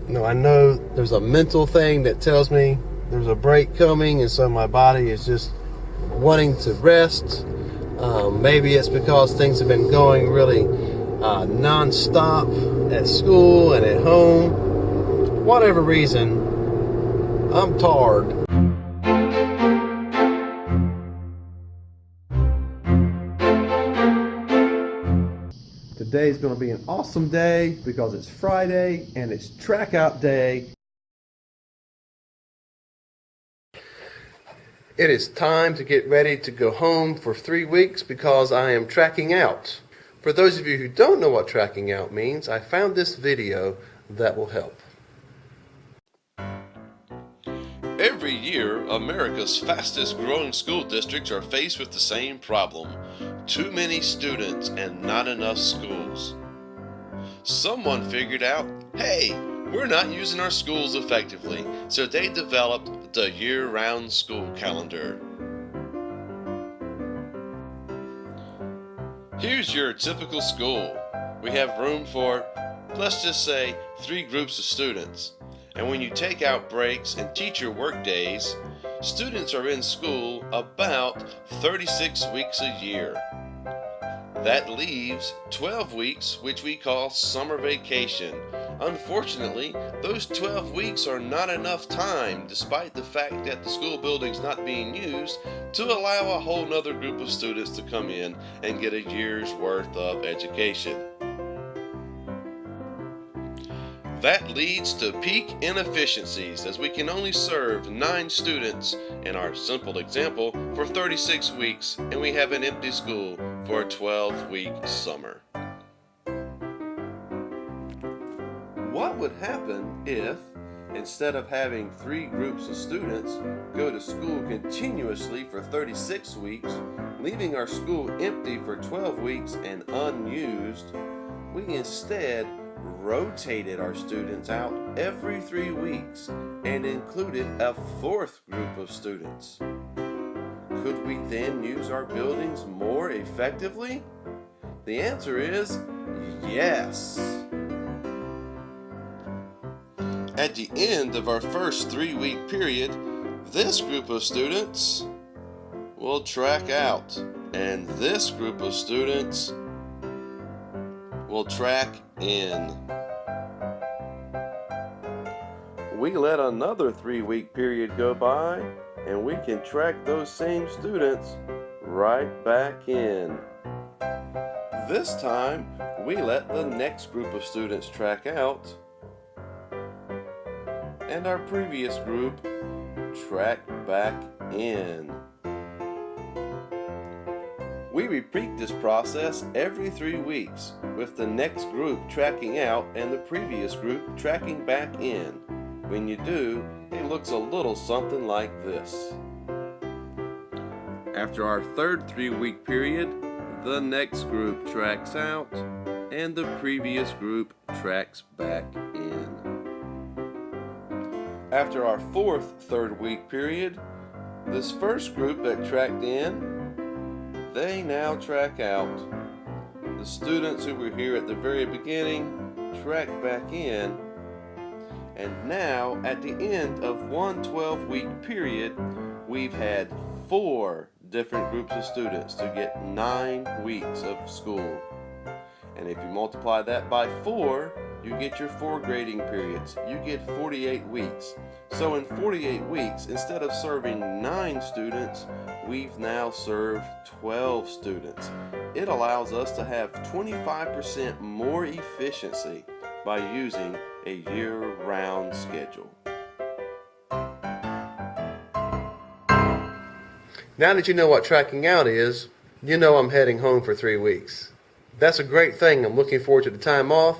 I know there's a mental thing that tells me there's a break coming, and so my body is just wanting to rest. Maybe it's because things have been going really non-stop at school and at home. Whatever reason, I'm tired. Today's going to be an awesome day because it's Friday and it's track out day. It is time to get ready to go home for 3 weeks because I am tracking out. For those of you who don't know what tracking out means, I found this video that will help. Every year, America's fastest growing school districts are faced with the same problem: too many students and not enough schools. Someone figured out, hey, we're not using our schools effectively, so they developed the year-round school calendar. Here's your typical school. We have room for, let's just say, 3 groups of students. And when you take out breaks and teacher work days, students are in school about 36 weeks a year. That leaves 12 weeks, which we call summer vacation. Unfortunately, those 12 weeks are not enough time, despite the fact that the school building's not being used, to allow a whole nother group of students to come in and get a year's worth of education. That leads to peak inefficiencies, as we can only serve 9 students in our simple example for 36 weeks, and we have an empty school for a 12-week summer. What would happen if, instead of having 3 groups of students go to school continuously for 36 weeks, leaving our school empty for 12 weeks and unused, we instead rotated our students out every 3 weeks and included a 4th group of students? Could we then use our buildings more effectively? The answer is yes. At the end of our first 3-week period, this group of students will track out, and this group of students will track in. We let another 3-week period go by, and we can track those same students right back in. This time, we let the next group of students track out, and our previous group track back in. We repeat this process every 3 weeks, with the next group tracking out and the previous group tracking back in. When you do, it looks a little something like this. After our third 3-week period, the next group tracks out and the previous group tracks back in. After our 4th 3rd-week period, this first group that tracked in, they now track out. The students who were here at the very beginning track back in, and now at the end of one 12-week period, we've had 4 different groups of students to get 9 weeks of school. And if you multiply that by 4, you get your 4 grading periods. You get 48 weeks. So in 48 weeks, instead of serving 9 students, we've now served 12 students. It allows us to have 25% more efficiency by using a year-round schedule. Now that you know what tracking out is, you know I'm heading home for 3 weeks. That's a great thing. I'm looking forward to the time off.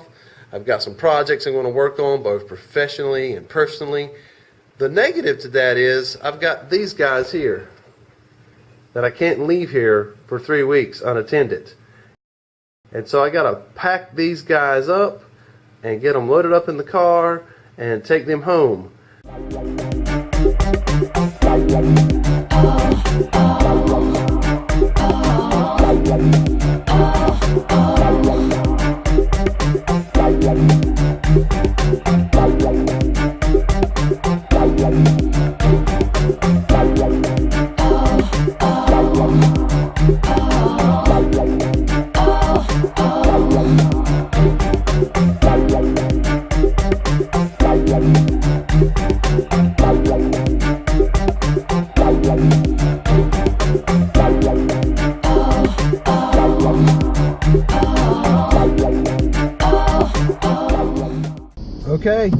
I've got some projects I'm going to work on, both professionally and personally. The negative to that is I've got these guys here that I can't leave here for 3 weeks unattended. And so I got to pack these guys up and get them loaded up in the car and take them home. Okay.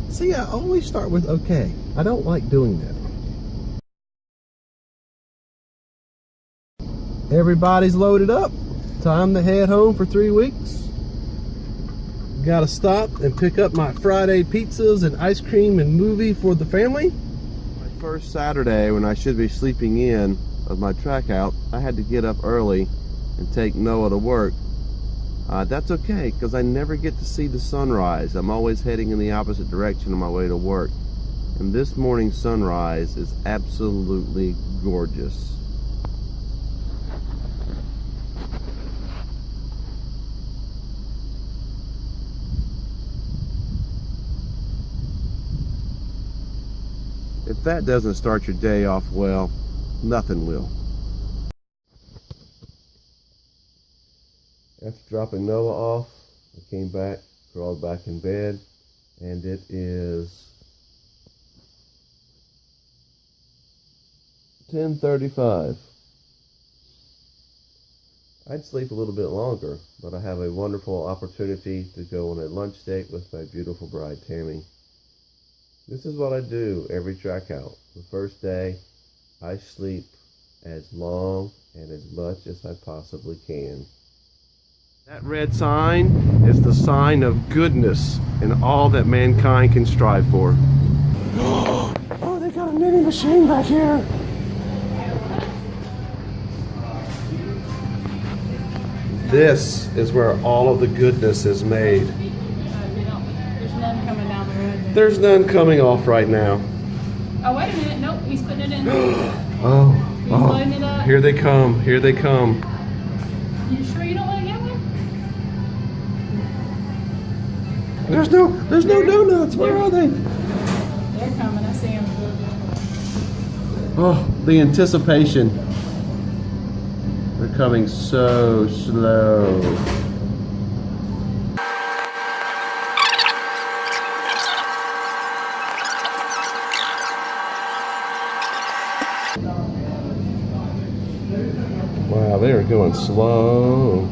See, I always start with okay. I don't like doing that. Everybody's loaded up. Time to head home for 3 weeks. Gotta stop and pick up my Friday pizzas and ice cream and movie for the family. My first Saturday when I should be sleeping in of my track out, I had to get up early and take Noah to work. That's okay, because I never get to see the sunrise. I'm always heading in the opposite direction on my way to work. And this morning's sunrise is absolutely gorgeous. If that doesn't start your day off well, nothing will. After dropping Noah off, I came back, crawled back in bed, and it is 10:35. I'd sleep a little bit longer, but I have a wonderful opportunity to go on a lunch date with my beautiful bride, Tammy. This is what I do every track out. The first day, I sleep as long and as much as I possibly can. That red sign is the sign of goodness and all that mankind can strive for. Oh, they got a knitting machine back here. This is where all of the goodness is made. There's none coming down the road. There's none coming off right now. Oh, wait a minute. Nope, he's putting it in. He's loading it up. Here they come. Here they come. You sure you don't want to get one? There's no donuts. Where are they? They're coming. I see them. Oh, the anticipation. They're coming so slow. Wow, they are going slow.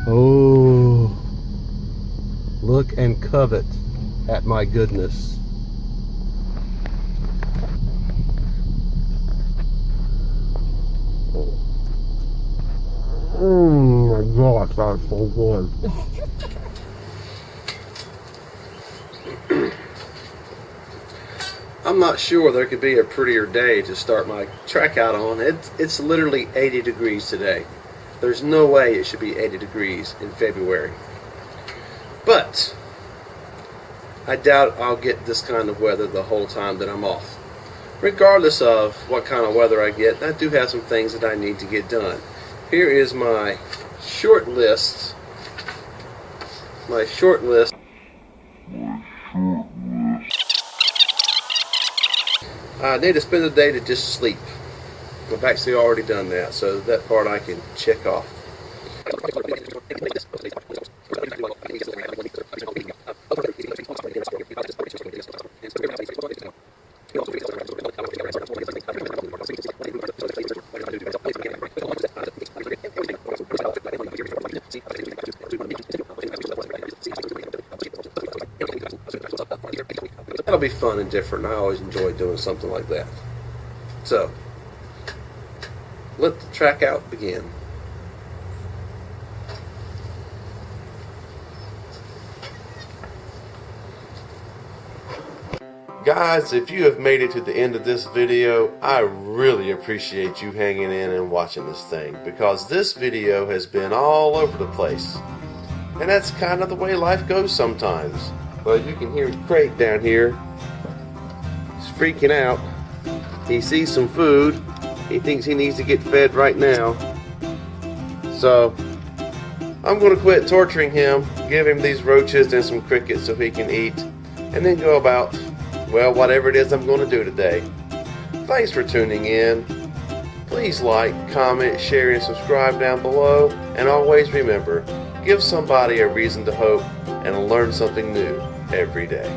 Oh, look and covet at my goodness. Oh my gosh, that's so good. I'm not sure there could be a prettier day to start my track out on. It's literally 80 degrees today. There's no way it should be 80 degrees in February. But I doubt I'll get this kind of weather the whole time that I'm off. Regardless of what kind of weather I get, I do have some things that I need to get done. Here is my short list. I need to spend the day to just sleep. I've actually already done that, so that part I can check off. That'll be fun and different. I always enjoy doing something like that. So, let the track out begin. Guys, if you have made it to the end of this video, I really appreciate you hanging in and watching this thing, because this video has been all over the place. And that's kind of the way life goes sometimes. Well, you can hear Craig down here. He's freaking out. He sees some food. He thinks he needs to get fed right now. So, I'm going to quit torturing him, give him these roaches and some crickets so he can eat, and then go about, well, whatever it is I'm going to do today. Thanks for tuning in. Please like, comment, share, and subscribe down below. And always remember, Give somebody a reason to hope and learn something new every day.